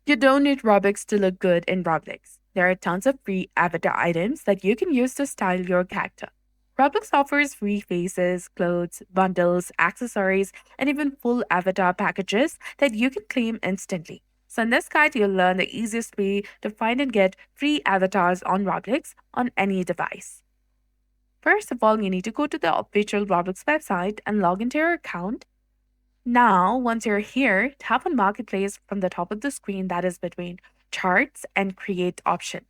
You don't need Robux to look good in Roblox. There are tons of free avatar items that you can use to style your character. Roblox offers free faces, clothes, bundles, accessories, and even full avatar packages that you can claim instantly. So, in this guide, you'll learn the easiest way to find and get free avatars on Roblox on any device. First of all, you need to go to the official Roblox website and log into your account. Now, once you're here, tap on Marketplace from the top of the screen that is between Charts and Create option.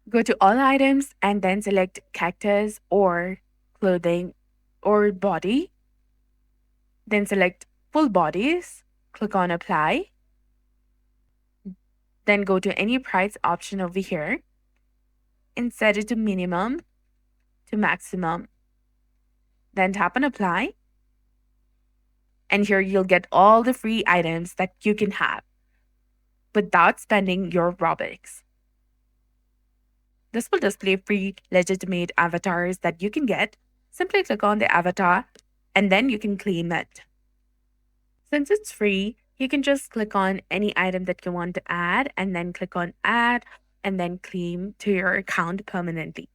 Go to All Items and then select Characters or Clothing or Body. Then select Full Bodies. Click on Apply. Then go to any price option over here and set it to minimum to maximum. Then tap on Apply. And here you'll get all the free items that you can have without spending your Robux. This will display free, legitimate avatars that you can get. Simply click on the avatar and then you can claim it. Since it's free, you can just click on any item that you want to add and then click on Add and then claim to your account permanently.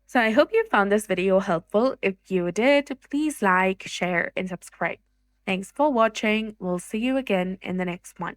So I hope you found this video helpful. If you did, please like, share, and subscribe. Thanks for watching. We'll see you again in the next one.